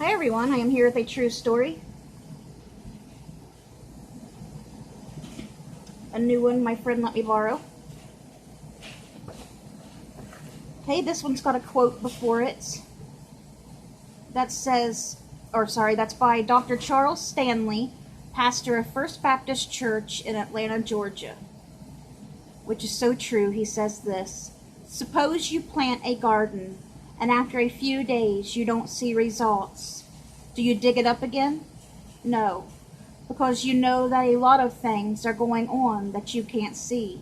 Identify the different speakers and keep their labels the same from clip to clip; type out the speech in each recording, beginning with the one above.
Speaker 1: Hi everyone, I am here with a true story. A new one my friend let me borrow. Okay, this one's got a quote before it that says, that's by Dr. Charles Stanley, pastor of First Baptist Church in Atlanta, Georgia. Which is so true. He says this: suppose you plant a garden and after a few days you don't see results. Do you dig it up again? No, because you know that a lot of things are going on that you can't see.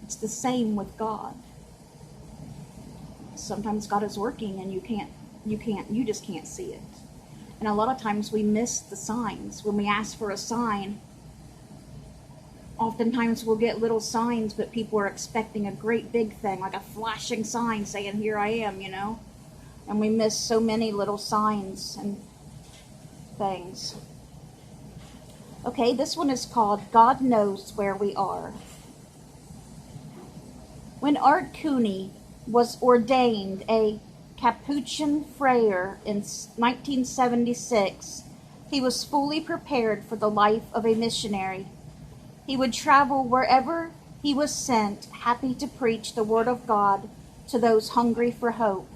Speaker 1: It's the same with God. Sometimes God is working and you just can't see it. And a lot of times we miss the signs. When we ask for a sign, oftentimes we'll get little signs, but people are expecting a great big thing, like a flashing sign saying, here I am, And we miss so many little signs and things. Okay, this one is called God Knows Where We Are. When Art Cooney was ordained a Capuchin friar in 1976, he was fully prepared for the life of a missionary. He would travel wherever he was sent, happy to preach the word of God to those hungry for hope.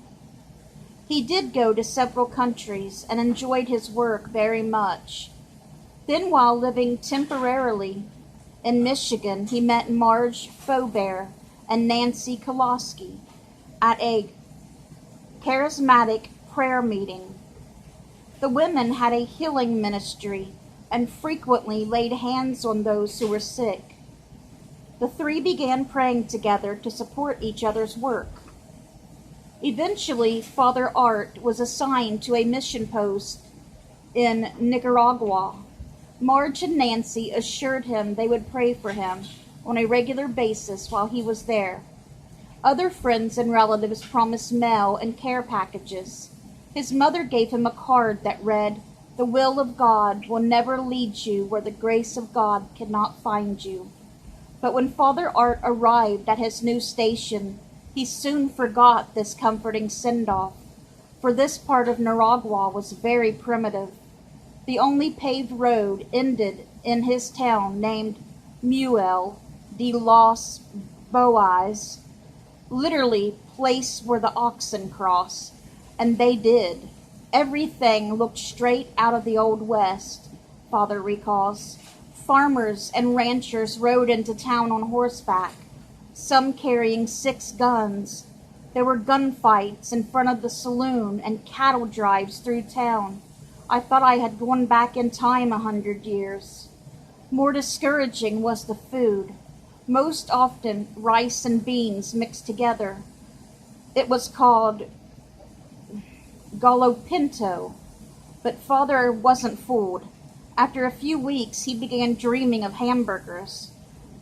Speaker 1: He did go to several countries and enjoyed his work very much. Then, while living temporarily in Michigan, he met Marge Faubert and Nancy Koloski at a charismatic prayer meeting. The women had a healing ministry and frequently laid hands on those who were sick. The three began praying together to support each other's work. Eventually, Father Art was assigned to a mission post in Nicaragua. Marge and Nancy assured him they would pray for him on a regular basis while he was there. Other friends and relatives promised mail and care packages. His mother gave him a card that read, "The will of God will never lead you where the grace of God cannot find you." But when Father Art arrived at his new station, he soon forgot this comforting send-off, for this part of Nicaragua was very primitive. The only paved road ended in his town named Muel de los Boas, literally place where the oxen cross, and they did. Everything looked straight out of the Old West, Father recalls. Farmers and ranchers rode into town on horseback, some carrying 6 guns. There were gunfights in front of the saloon and cattle drives through town. I thought I had gone back in time 100 years. More discouraging was the food. Most often, rice and beans mixed together. It was called gallo pinto, but Father wasn't fooled. After a few weeks, he began dreaming of hamburgers.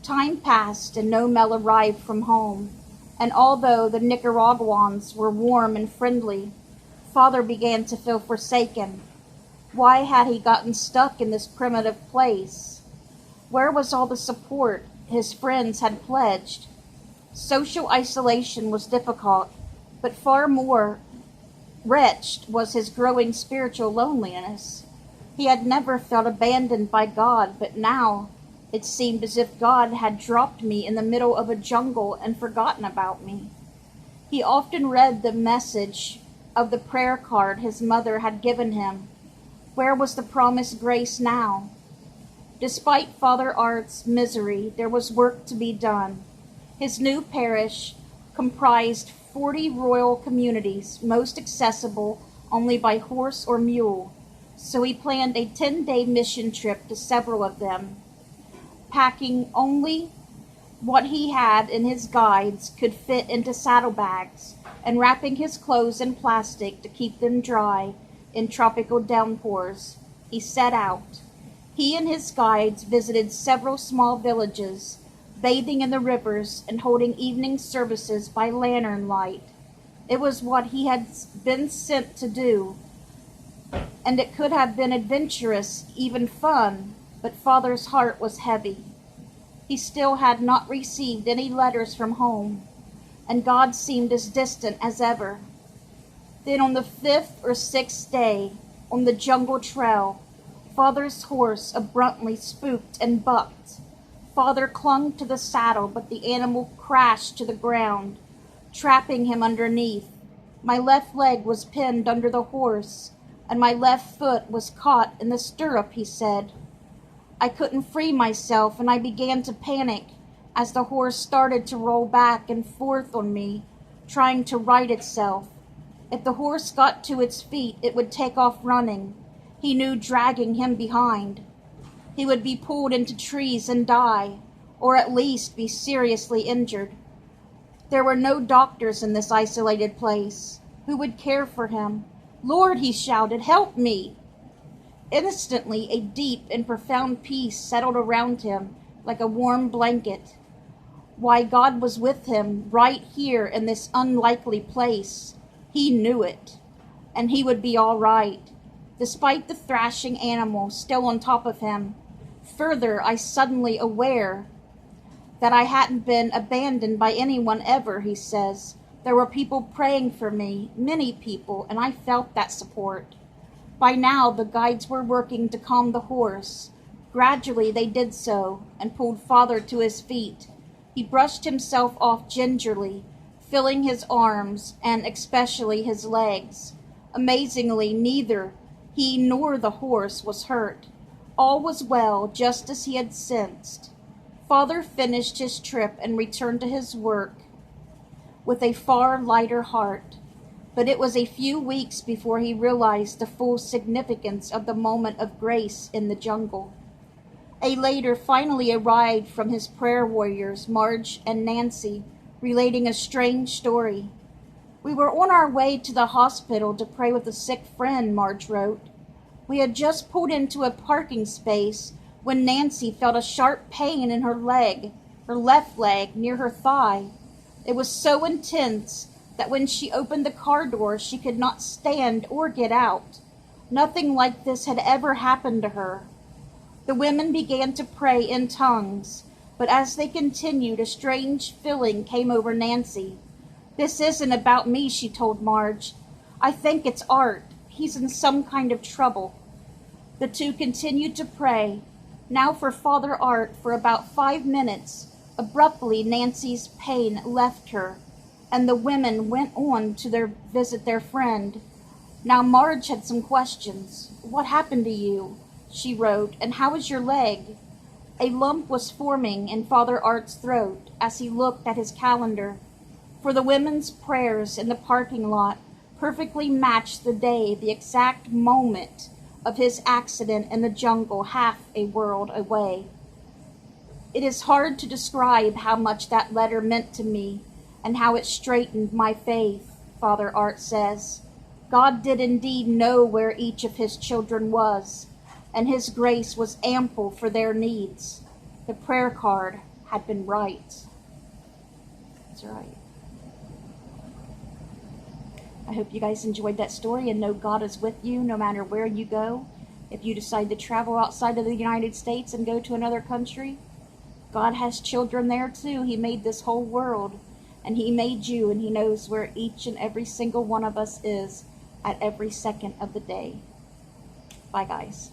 Speaker 1: Time passed and no mail arrived from home, and although the Nicaraguans were warm and friendly, Father began to feel forsaken. Why had he gotten stuck in this primitive place? Where was all the support his friends had pledged? Social isolation was difficult, but far more wretched was his growing spiritual loneliness. He had never felt abandoned by God, but now it seemed as if God had dropped me in the middle of a jungle and forgotten about me. He often read the message of the prayer card his mother had given him. Where was the promised grace now? Despite Father Art's misery, there was work to be done. His new parish comprised 40 rural communities, most accessible only by horse or mule, so he planned a 10-day mission trip to several of them. Packing only what he had in his guides could fit into saddlebags, and wrapping his clothes in plastic to keep them dry in tropical downpours, he set out. He and his guides visited several small villages, bathing in the rivers and holding evening services by lantern light. It was what he had been sent to do, and it could have been adventurous, even fun, but Father's heart was heavy. He still had not received any letters from home, and God seemed as distant as ever. Then on the 5th or 6th day, on the jungle trail. Father's horse abruptly spooked and bucked. Father clung to the saddle, but the animal crashed to the ground, trapping him underneath. My left leg was pinned under the horse, and my left foot was caught in the stirrup, he said. I couldn't free myself, and I began to panic as the horse started to roll back and forth on me, trying to right itself. If the horse got to its feet, it would take off running. He knew, dragging him behind. He would be pulled into trees and die, or at least be seriously injured. There were no doctors in this isolated place. Who would care for him? Lord, he shouted, help me! Instantly, a deep and profound peace settled around him like a warm blanket. Why, God was with him right here in this unlikely place. He knew it, and he would be all right, despite the thrashing animal still on top of him. Further, I suddenly aware that I hadn't been abandoned by anyone ever, he says. There were people praying for me, many people, and I felt that support. By now, the guides were working to calm the horse. Gradually, they did so, and pulled Father to his feet. He brushed himself off gingerly, filling his arms, and especially his legs. Amazingly, neither he nor the horse was hurt. All was well, just as he had sensed. Father finished his trip and returned to his work with a far lighter heart. But it was a few weeks before he realized the full significance of the moment of grace in the jungle. A later finally arrived from his prayer warriors, Marge and Nancy, relating a strange story. We were on our way to the hospital to pray with a sick friend, Marge wrote. We had just pulled into a parking space when Nancy felt a sharp pain in her leg, her left leg, near her thigh. It was so intense that when she opened the car door, she could not stand or get out. Nothing like this had ever happened to her. The women began to pray in tongues, but as they continued, a strange feeling came over Nancy. This isn't about me, she told Marge. I think it's Art. He's in some kind of trouble. The two continued to pray, now for Father Art, for about 5 minutes. Abruptly, Nancy's pain left her, and the women went on to visit their friend. Now Marge had some questions. What happened to you? She wrote, and how is your leg? A lump was forming in Father Art's throat as he looked at his calendar. For the women's prayers in the parking lot perfectly matched the day, the exact moment of his accident in the jungle, half a world away. It is hard to describe how much that letter meant to me and how it straightened my faith, Father Art says. God did indeed know where each of his children was, and his grace was ample for their needs. The prayer card had been right. That's right. I hope you guys enjoyed that story and know God is with you no matter where you go. If you decide to travel outside of the United States and go to another country, God has children there too. He made this whole world, and he made you, and he knows where each and every single one of us is at every second of the day. Bye, guys.